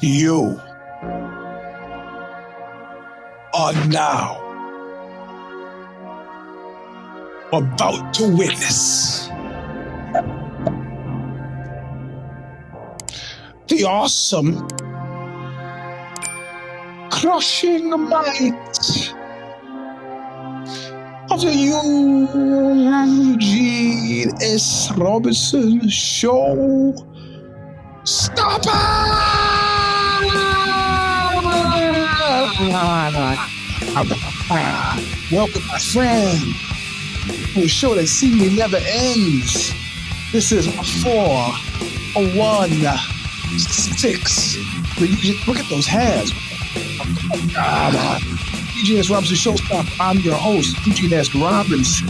You are now about to witness the awesome, crushing might of the Eugene S. Robinson Show Stomper! Welcome, my friend, to a show that seemingly never ends. This is 416. Look at those hands. Oh, God. Eugene S. Robinson Show Stomper. I'm your host, Eugene S. Robinson.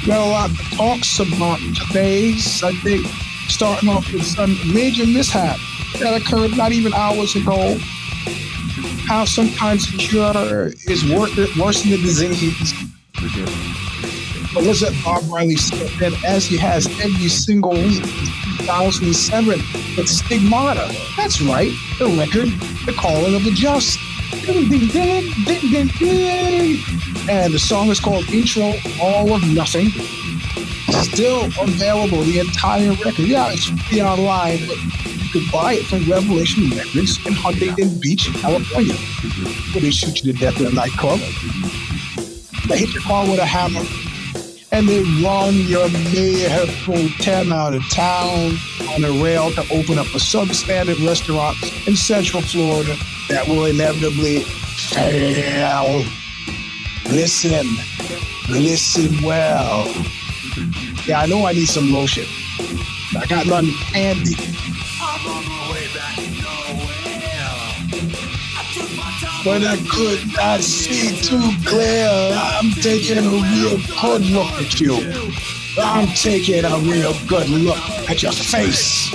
Got a lot to talk about today, Sunday, starting off with some major mishap that occurred not even hours ago. How sometimes the cure is worse than the disease. Elizabeth Bob Riley said that as he has every single week since 2007, it's Stigmata. That's right, the record, the calling of the just. Ding, ding, ding, ding, ding, ding. And the song is called Intro, All of Nothing. Still available, the entire record. Yeah, it's free online, but you could buy it from Revelation Records in Huntington Beach, California. Where they shoot you to death in a nightclub. They hit your car with a hammer, and they run your mayhem 10 out of town on a rail to open up a substandard restaurant in Central Florida that will inevitably fail. Listen well. Yeah, I know I need some lotion. I got nothing handy. I'm on my way back nowhere. But I could not see too clear. I'm taking a real good look at you. I'm taking a real good look at your face.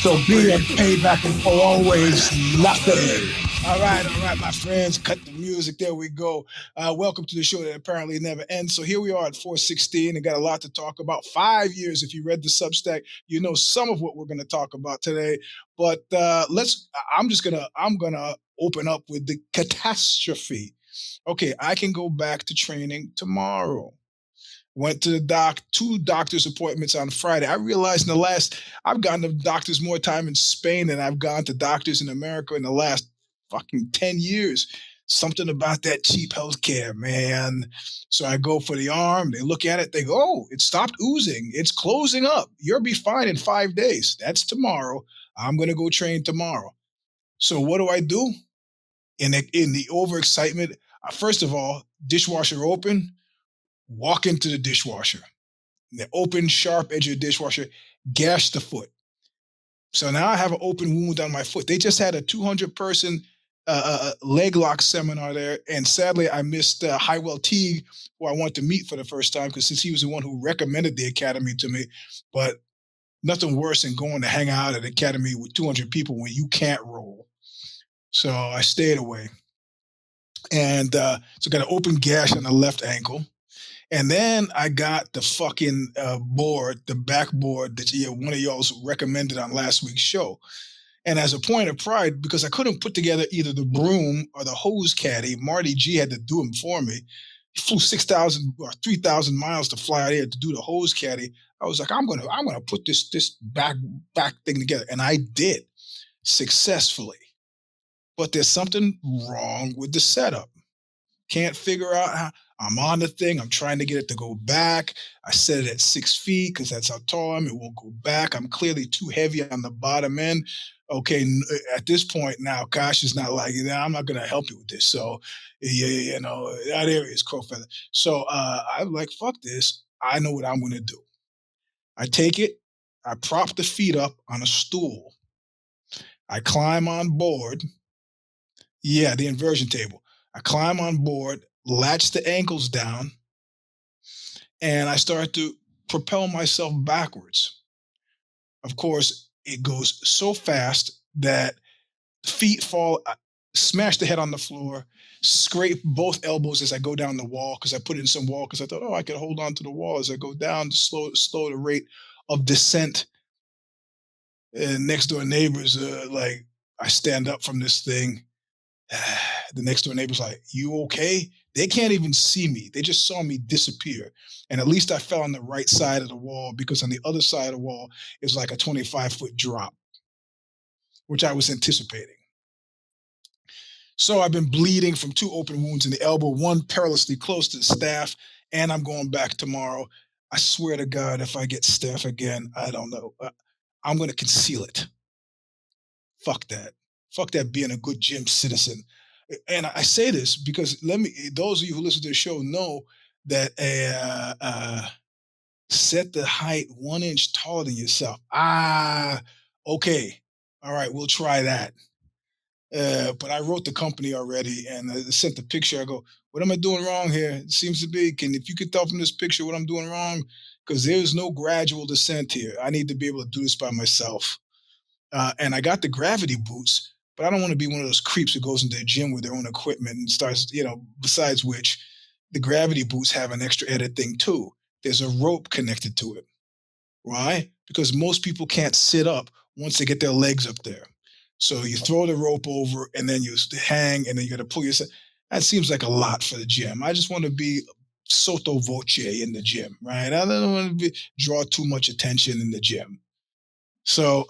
So be and pay back and for always nothing. All right, my friends, cut the music. There we go. Welcome to the show that apparently never ends. So here we are at 416 and got a lot to talk about. 5 years, if you read the Substack, you know some of what we're going to talk about today. But I'm gonna open up with the catastrophe. Okay, I can go back to training tomorrow. Went to the two doctor's appointments on Friday. I realized I've gone to doctors more time in Spain than I've gone to doctors in America in the last fucking 10 years. Something about that cheap healthcare, man. So I go for the arm. They look at it. They go, oh, it stopped oozing. It's closing up. You'll be fine in 5 days. That's tomorrow. I'm going to go train tomorrow. So what do? In the overexcitement, first of all, dishwasher open, walk into the dishwasher. The open, sharp edge of the dishwasher, gash the foot. So now I have an open wound on my foot. They just had a 200-person leg lock seminar there, and sadly I missed Highwell Teague, who I wanted to meet for the first time, because since he was the one who recommended the academy to me. But nothing worse than going to hang out at the academy with 200 people when you can't roll. So I stayed away, and so got an open gash on the left ankle. And then I got the fucking board, the backboard that one of y'all's recommended on last week's show. And as a point of pride, because I couldn't put together either the broom or the hose caddy, Marty G had to do them for me. He flew 6,000 or 3,000 miles to fly out here to do the hose caddy. I was like, I'm gonna put this back thing together, and I did successfully. But there's something wrong with the setup. Can't figure out how. I'm on the thing. I'm trying to get it to go back. I set it at 6 feet because that's how tall I am. It won't go back. I'm clearly too heavy on the bottom end. Okay, at this point now, Gosh is not like, I'm not going to help you with this. So, yeah, that area is crow feather. So I'm like, fuck this. I know what I'm going to do. I take it. I prop the feet up on a stool. I climb on board. Yeah, the inversion table. I climb on board, latch the ankles down, and I start to propel myself backwards. Of course, it goes so fast that feet fall, smash the head on the floor, scrape both elbows as I go down the wall, because I put in some wall because I thought, I could hold on to the wall as I go down to slow the rate of descent And next door neighbors, like, I stand up from this thing. The next door neighbor's like, "You okay?" They can't even see me. They just saw me disappear. And at least I fell on the right side of the wall, because on the other side of the wall is like a 25-foot drop, which I was anticipating. So I've been bleeding from 2 open wounds in the elbow, one perilously close to the staff, and I'm going back tomorrow. I swear to God, if I get staph again, I don't know. I'm going to conceal it. Fuck that. Fuck that being a good gym citizen. And I say this because those of you who listen to the show know that set the height 1 inch taller than yourself. Okay. All right, we'll try that. But I wrote the company already, and I sent the picture. I go, "What am I doing wrong here? It seems to be, if you could tell from this picture what I'm doing wrong, because there's no gradual descent here. I need to be able to do this by myself." And I got the gravity boots, but I don't want to be one of those creeps who goes into the gym with their own equipment and starts, besides which, the gravity boots have an extra added thing too. There's a rope connected to it. Why? Because most people can't sit up once they get their legs up there. So you throw the rope over and then you hang and then you got to pull yourself. That seems like a lot for the gym. I just want to be sotto voce in the gym, right? I don't want to draw too much attention in the gym. So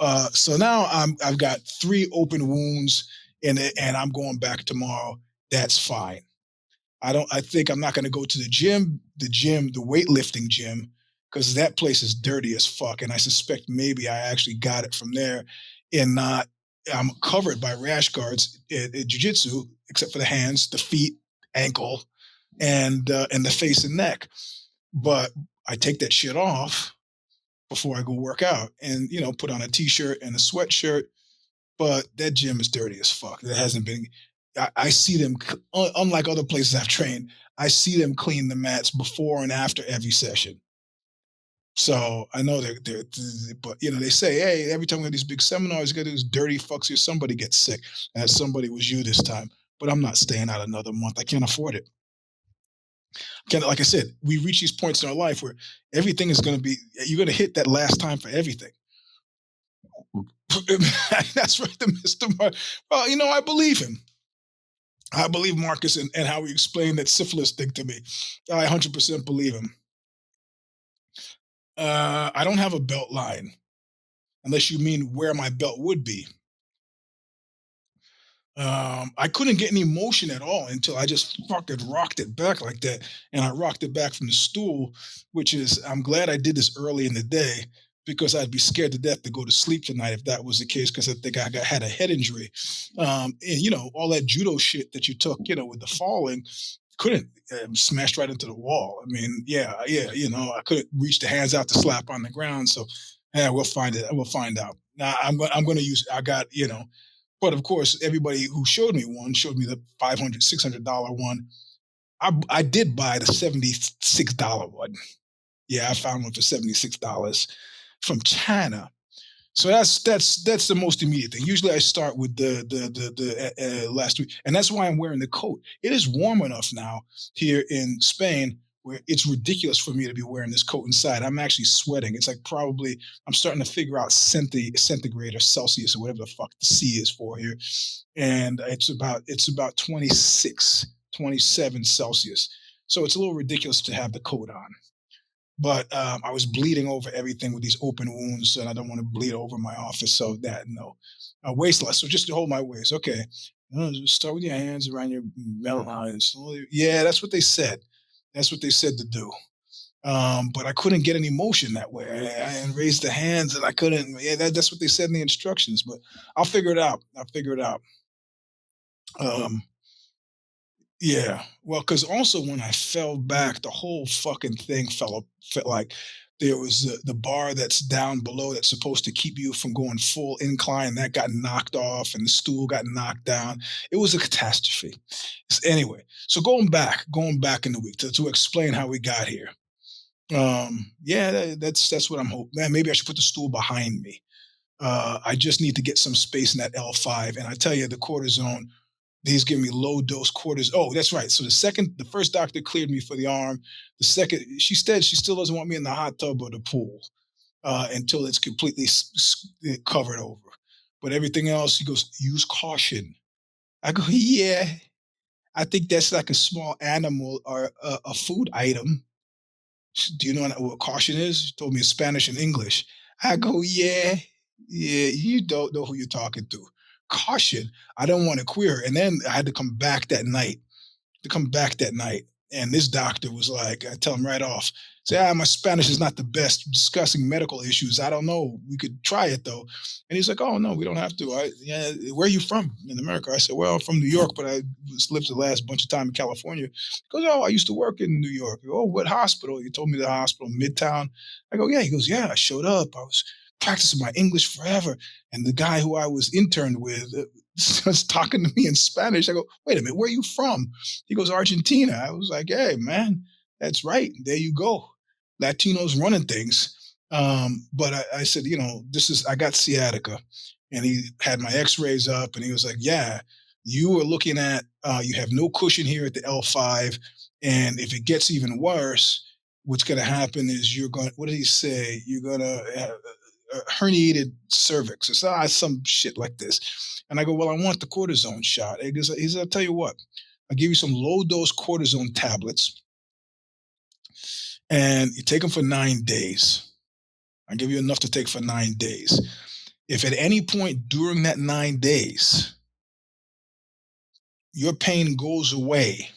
now I've got 3 open wounds in it, and I'm going back tomorrow. That's fine. I think I'm not going to go to the weightlifting gym, because that place is dirty as fuck. And I suspect maybe I actually got it from there, and I'm covered by rash guards at jiu-jitsu, except for the hands, the feet, ankle, and the face and neck. But I take that shit off before I go work out, and put on a t-shirt and a sweatshirt. But that gym is dirty as fuck. It hasn't been. I see them, unlike other places I've trained, I see them clean the mats before and after every session. So I know but they say, hey, every time we have these big seminars, you got these dirty fucks here. Somebody gets sick, and somebody was you this time. But I'm not staying out another month. I can't afford it. Like I said, we reach these points in our life where everything is going to be. You're going to hit that last time for everything. That's right, the Mr. Mark. Well, I believe him. I believe Marcus and how he explained that syphilis thing to me. I 100% believe him. I don't have a belt line, unless you mean where my belt would be. I couldn't get any motion at all until I just fucking rocked it back like that. And I rocked it back from the stool, I'm glad I did this early in the day, because I'd be scared to death to go to sleep tonight if that was the case, because I think I had a head injury. And, all that judo shit that you took, with the falling, couldn't smashed right into the wall. I mean, I couldn't reach the hands out to slap on the ground. So, we'll find it. We'll find out. Now, I'm going to use, I got, but of course, everybody who showed me the $500, $600 one. I did buy the $76 one. Yeah, I found one for $76 from China. So that's the most immediate thing. Usually I start with the last week, and that's why I'm wearing the coat. It is warm enough now here in Spain where it's ridiculous for me to be wearing this coat inside. I'm actually sweating. It's like probably I'm starting to figure out centigrade or Celsius or whatever the fuck the C is for here, and it's about 26, 27 Celsius. So it's a little ridiculous to have the coat on. But I was bleeding over everything with these open wounds, and I don't want to bleed over my office. So waistless. So just to hold my waist. Okay. Just start with your hands around your belly line. Slowly. Yeah, that's what they said. That's what they said to do. But I couldn't get any motion that way. I raised the hands, and I couldn't. Yeah, that's what they said in the instructions. But I'll figure it out. Yeah, well, because also when I fell back, the whole fucking thing felt like there was the bar that's down below that's supposed to keep you from going full incline. That got knocked off, and the stool got knocked down. It was a catastrophe. Anyway, so going back in the week to explain how we got here. That's what I'm hoping. Man, maybe I should put the stool behind me. I just need to get some space in that L5, and I tell you, the cortisone. He's giving me low dose cortisone. Oh, that's right. So the first doctor cleared me for the arm. The second, she said she still doesn't want me in the hot tub or the pool. until it's completely covered over. But everything else, he goes, use caution. I go, yeah, I think that's like a small animal or a food item. Do you know what caution is? She told me in Spanish and English. I go, yeah, you don't know who you're talking to. Caution. I don't want to queer. And then I had to come back that night. And this doctor was like, I tell him right off, say, my Spanish is not the best discussing medical issues. I don't know. We could try it though. And he's like, oh no, we don't have to. Where are you from in America? I said, well, I'm from New York, but I lived the last bunch of time in California. He goes, oh, I used to work in New York. I go, oh, what hospital? You told me the hospital in Midtown. I go, yeah. He goes, yeah, I showed up. I was practicing my English forever. And the guy who I was interned with was talking to me in Spanish. I go, wait a minute, where are you from? He goes, Argentina. I was like, hey, man, that's right. There you go. Latinos running things. But I said, I got sciatica. And he had my x-rays up and he was like, yeah, you are looking at, you have no cushion here at the L5. And if it gets even worse, what's going to happen is you're going, what did he say? You're going to have a herniated cervix or some shit like this. And I go, well, I want the cortisone shot. He said, I'll tell you what, I'll give you some low dose cortisone tablets and you take them for 9 days. I'll give you enough to take for 9 days. If at any point during that 9 days, your pain goes away,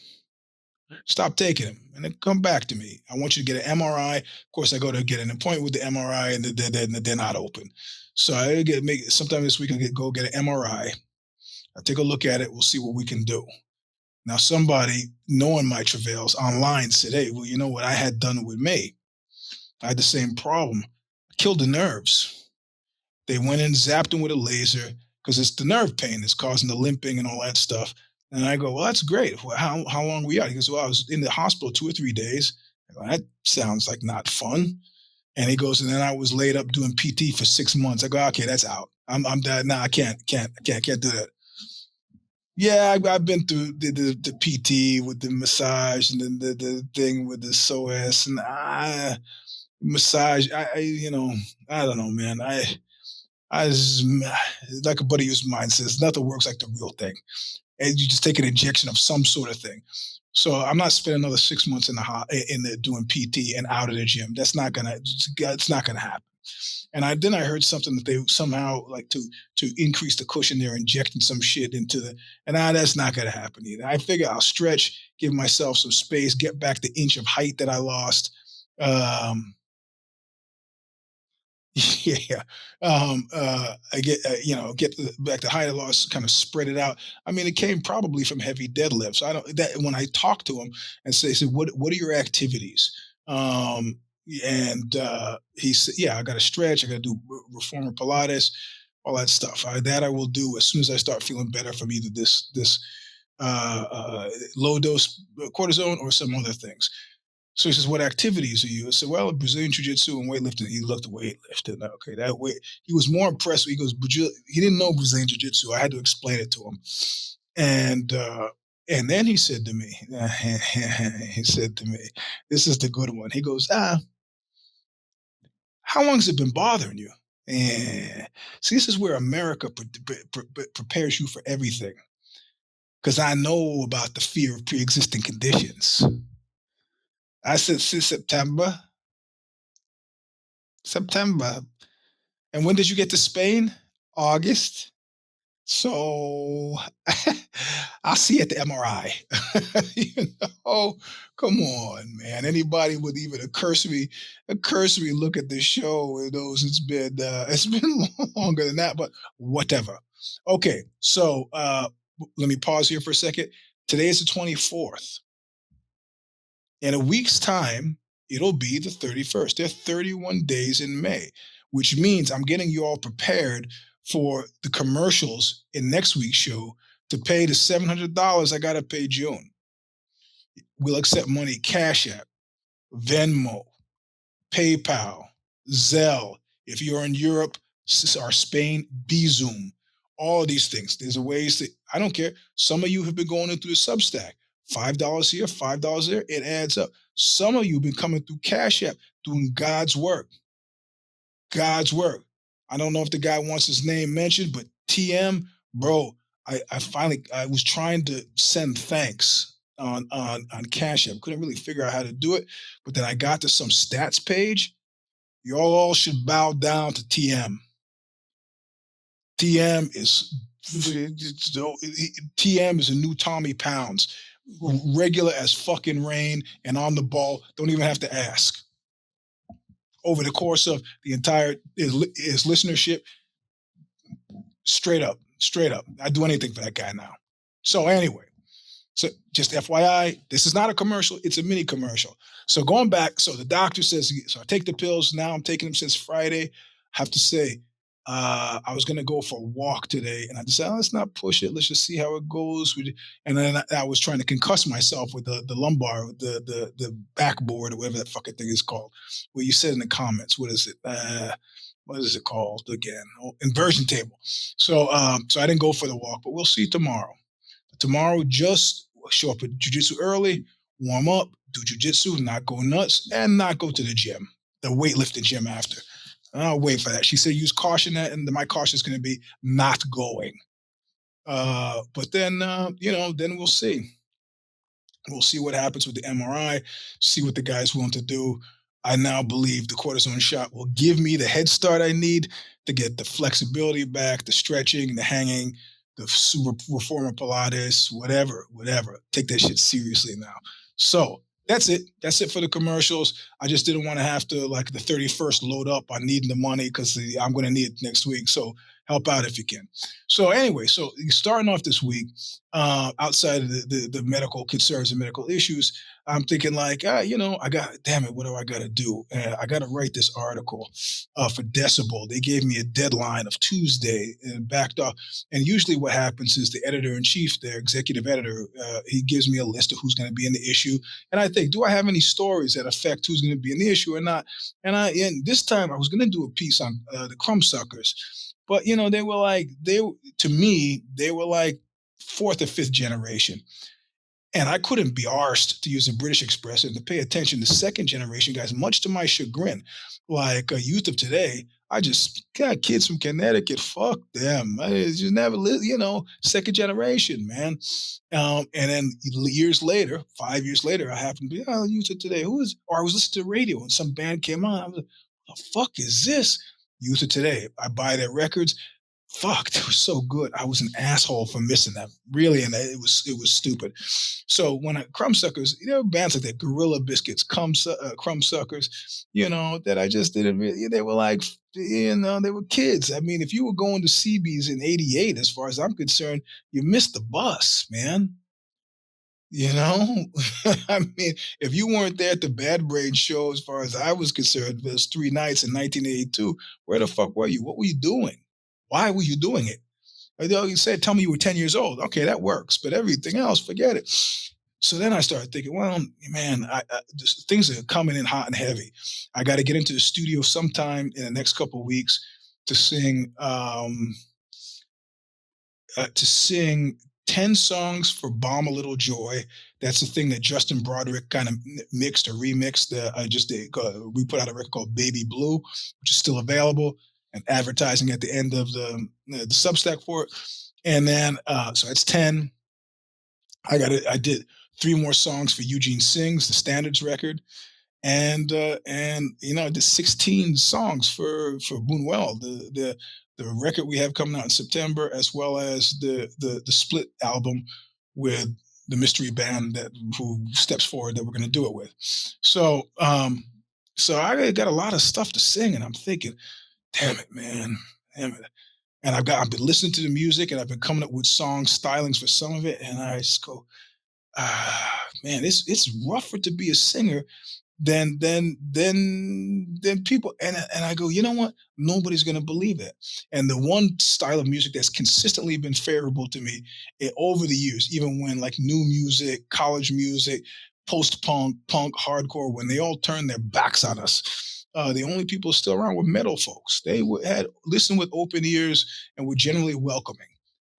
stop taking them and then come back to me. I want you to get an MRI. Of course, I go to get an appointment with the MRI and they're not open. So I sometime this week, go get an MRI. I'll take a look at it. We'll see what we can do. Now, somebody knowing my travails online said, hey, well, you know what I had done with me? I had the same problem. I killed the nerves. They went in, zapped them with a laser because it's the nerve pain that's causing the limping and all that stuff. And I go, well, that's great. Well, how long were you out? He goes, well, I was in the hospital 2 or 3 days. I go, that sounds like not fun. And he goes, and then I was laid up doing PT for 6 months. I go, okay, that's out. I'm done. No, I can't do that. Yeah, I've been through the PT with the massage and then the thing with the SOS and massage. I don't know, man. I just, like a buddy of mine says, nothing works like the real thing. And you just take an injection of some sort of thing. So I'm not spending another 6 months in the doing PT and out of the gym. It's not gonna happen. And then I heard something that they somehow like to increase the cushion, they're injecting some shit into that's not gonna happen either. I figure I'll stretch, give myself some space, get back the inch of height that I lost. Yeah. I get back to height I lost, kind of spread it out. I mean, it came probably from heavy deadlifts. I don't that when I talk to him and say, what are your activities? He said, yeah, I got to stretch. I got to do reformer Pilates, all that stuff. That I will do as soon as I start feeling better from either this low dose cortisone or some other things. So he says, what activities are you? I said, well, Brazilian Jiu-Jitsu and weightlifting. He loved weightlifting. Okay, that way. He was more impressed. He goes, he didn't know Brazilian Jiu-Jitsu. I had to explain it to him. And then he said to me, this is the good one. He goes, how long has it been bothering you? See, this is where America prepares you for everything. Because I know about the fear of pre-existing conditions. I said, since September. And when did you get to Spain? August. So I'll see you at the MRI. Come on, man. Anybody with even a cursory look at this show knows it's been longer than that, but whatever. Okay, so let me pause here for a second. Today is the 24th. In a week's time, it'll be the 31st. There are 31 days in May, which means I'm getting you all prepared for the commercials in next week's show to pay the $700 I got to pay June. We'll accept money, Cash App, Venmo, PayPal, Zelle. If you're in Europe or Spain, Bizum, all of these things. There's ways that, I don't care. Some of you have been going in through the Substack. $5 here, $5 there, it adds up. Some of you have been coming through Cash App, doing God's work. God's work. I don't know if the guy wants his name mentioned, but TM, bro, I was trying to send thanks on Cash App. Couldn't really figure out how to do it, but then I got to some stats page. Y'all all should bow down to TM. TM is TM is a new Tommy Pounds, regular as fucking rain and on the ball. Don't even have to ask. Over the course of the entire his listenership, straight up. I'd do anything for that guy now. So anyway, so just FYI, this is not a commercial, it's a mini commercial. So going back, so the doctor says, so I take the pills, now I'm taking them since Friday. I have to say, I was going to go for a walk today, and I decided, let's not push it. Let's just see how it goes. And then I was trying to concuss myself with the lumbar, the backboard, or whatever that fucking thing is called. Where you said in the comments, what is it called again? Oh, inversion table. So I didn't go for the walk, but we'll see tomorrow. Tomorrow, just show up at jiu-jitsu early, warm up, do jiu-jitsu, not go nuts, and not go to the gym, the weightlifting gym after. I'll wait for that. She said use caution, and my caution is going to be not going. But then, then we'll see. We'll see what happens with the MRI, see what the guy's willing to do. I now believe the cortisone shot will give me the head start I need to get the flexibility back, the stretching, the hanging, the super reformer Pilates, whatever. Take that shit seriously now. So that's it. That's it for the commercials. I just didn't want to have to, like, the 31st load up on needing the money because I'm going to need it next week. So help out if you can. So anyway, so starting off this week, outside of the medical concerns and medical issues, I'm thinking like, damn it, what do I got to do? I got to write this article for Decibel. They gave me a deadline of Tuesday and backed off. And usually what happens is the editor-in-chief, their executive editor, he gives me a list of who's going to be in the issue. And I think, do I have any stories that affect who's going to be in the issue or not? And this time I was going to do a piece on the crumb suckers. But, they were like, to me, they were like fourth or fifth generation. And I couldn't be arsed, to use a British expression, to pay attention to second generation guys, much to my chagrin. Like youth of today, I just got kids from Connecticut. Fuck them. I just never lived, second generation, man. And then years later, 5 years later, I happened to be, youth of today. Or I was listening to the radio and some band came on. I was like, what the fuck is this? Youth of today. I buy their records. Fuck, they were so good. I was an asshole for missing them, really, and it was stupid. So when Crumb Suckers, bands like that, Gorilla Biscuits, Crumb Suckers, that I just didn't really. They were like, they were kids. I mean, if you were going to CB's in '88, as far as I'm concerned, you missed the bus, man. I mean, if you weren't there at the Bad Brain show, as far as I was concerned, there's 3 nights in 1982. Where the fuck were you? What were you doing? Why were you doing it? You said, tell me you were 10 years old. Okay, that works. But everything else, forget it. So then I started thinking, well, man, things are coming in hot and heavy. I got to get into the studio sometime in the next couple of weeks to sing 10 songs for Bomb a Little Joy. That's the thing that Justin Broderick kind of mixed or remixed. We put out a record called Baby Blue, which is still available, and advertising at the end of the Substack for it. And then, so that's 10. I did 3 more songs for Eugene Sings, the Standards record. And I did 16 songs for Buñuel, the record we have coming out in September, as well as the split album with the mystery band who steps forward that we're going to do it with. So I got a lot of stuff to sing, and I'm thinking, damn it, man, damn it. And I've been listening to the music, and I've been coming up with song stylings for some of it, and I just go, man, it's rougher to be a singer than people. And I go, you know what? Nobody's going to believe it. And the one style of music that's consistently been favorable to me over the years, even when like new music, college music, post-punk, punk, hardcore, when they all turned their backs on us, the only people still around were metal folks. They had listened with open ears and were generally welcoming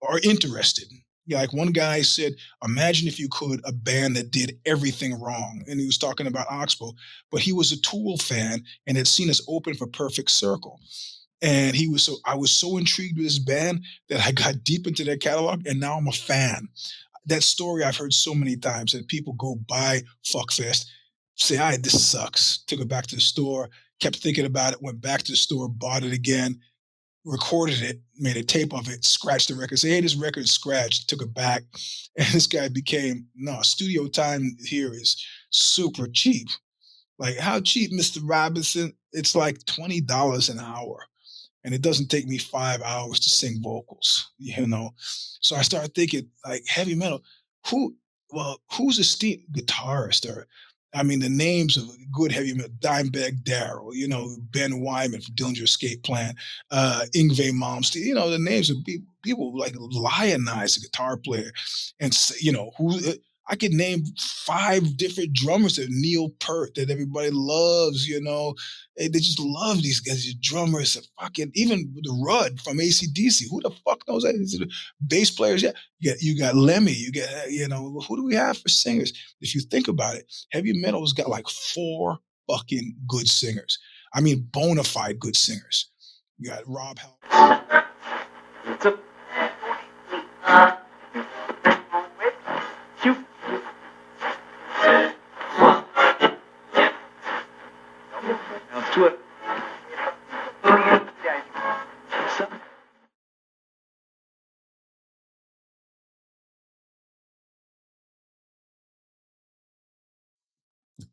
or interested. Like one guy said, imagine if you could, a band that did everything wrong. And he was talking about Oxbow, but he was a Tool fan and had seen us open for Perfect Circle. And I was so intrigued with this band that I got deep into their catalog, and now I'm a fan. That story I've heard so many times, that people go buy Fuckfest, say, all right, this sucks, took it back to the store, kept thinking about it, went back to the store, bought it again, recorded it, made a tape of it, scratched the record, say, hey, this record's scratched, took it back. And this guy became, no, studio time here is super cheap. Like, how cheap, Mr. Robinson? It's like $20 an hour. And it doesn't take me 5 hours to sing vocals, you know? So I started thinking, like, heavy metal, who's a steam guitarist? Or, I mean, the names of good heavy metal, Dimebag Darrell, you know, Ben Wyman from Dillinger Escape Plan, Yngwie Malmsteen, you know, the names of people like lionize a guitar player. And, you know, I could name 5 different drummers that Neil Peart that everybody loves, you know. They just love these guys, these drummers, fucking, even the Rudd from AC/DC. Who the fuck knows that? These are the bass players. Yeah, you got Lemmy. You get, you know, who do we have for singers? If you think about it, heavy metal's got like 4 fucking good singers. I mean, bona fide good singers. You got Rob Halford.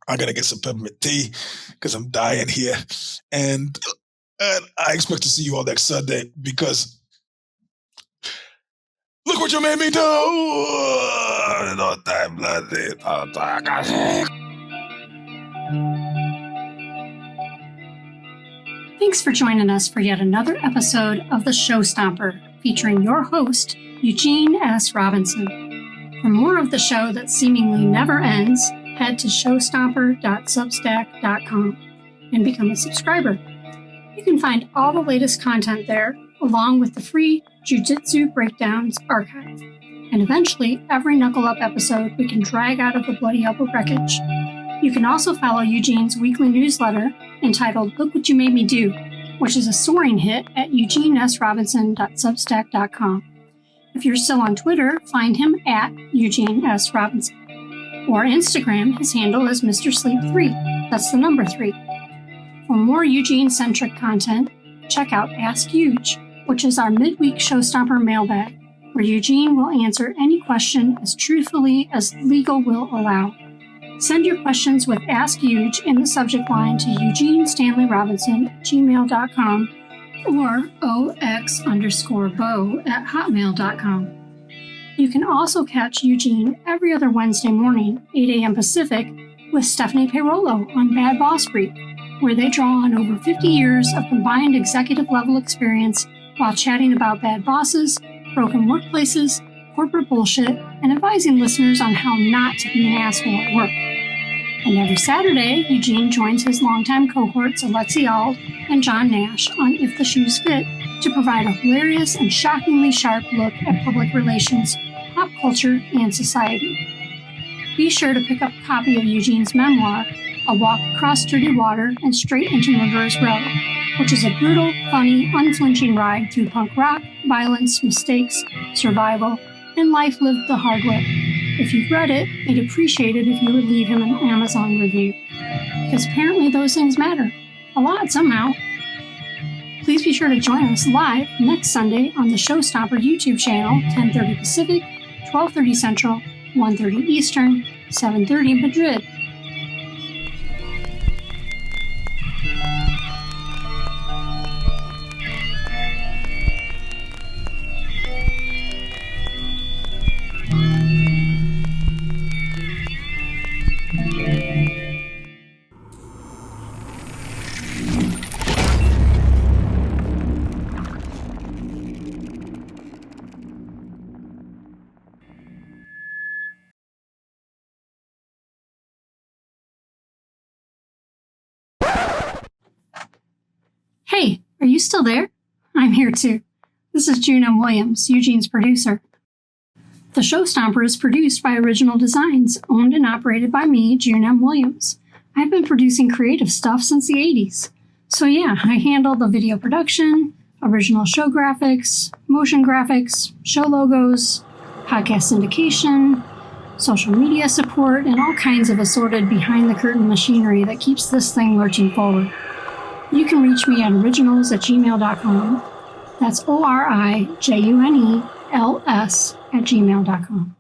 I gotta get some peppermint tea because I'm dying here. And I expect to see you all next Sunday because look what you made me do! Thanks for joining us for yet another episode of the Show Stomper, featuring your host, Eugene S. Robinson. For more of the show that seemingly never ends, head to showstomper.substack.com and become a subscriber. You can find all the latest content there, along with the free Jiu-Jitsu Breakdowns archive. And eventually, every Knuckle Up episode we can drag out of the bloody elbow wreckage. You can also follow Eugene's weekly newsletter entitled Look What You Made Me Do, which is a soaring hit at eugenesrobinson.substack.com. If you're still on Twitter, find him at Eugene S. Robinson. Or Instagram, his handle is Mr. Sleep 3. That's the number 3. For more Eugene-centric content, check out Ask Euge, which is our midweek Showstopper mailbag, where Eugene will answer any question as truthfully as legal will allow. Send your questions with Ask Euge in the subject line to EugeneStanleyRobinson@gmail.com or ox_bo@hotmail.com. You can also catch Eugene every other Wednesday morning, 8 a.m. Pacific, with Stephanie Payrolo on Bad Boss Freak, where they draw on over 50 years of combined executive-level experience while chatting about bad bosses, broken workplaces, corporate bullshit, and advising listeners on how not to be an asshole at work. And every Saturday, Eugene joins his longtime cohorts Alexi Ald and John Nash on If the Shoes Fit to provide a hilarious and shockingly sharp look at public relations, pop culture, and society. Be sure to pick up a copy of Eugene's memoir, A Walk Across Dirty Water and Straight into Murderer's Row, which is a brutal, funny, unflinching ride through punk rock, violence, mistakes, survival, and life lived the hard way. If you've read it, I'd appreciate it if you would leave him an Amazon review, because apparently those things matter. A lot, somehow. Please be sure to join us live next Sunday on the Show Stomper YouTube channel, 10:30 Pacific, 12:30 Central, 1:30 Eastern, 7:30 Madrid. Hey, are you still there? I'm here too. This is June M. Williams, Eugene's producer. The Show Stomper is produced by Original Designs, owned and operated by me, June M. Williams. I've been producing creative stuff since the 80s. So yeah, I handle the video production, original show graphics, motion graphics, show logos, podcast syndication, social media support, and all kinds of assorted behind-the-curtain machinery that keeps this thing lurching forward. You can reach me at originals@gmail.com. That's ORIJUNELS@gmail.com.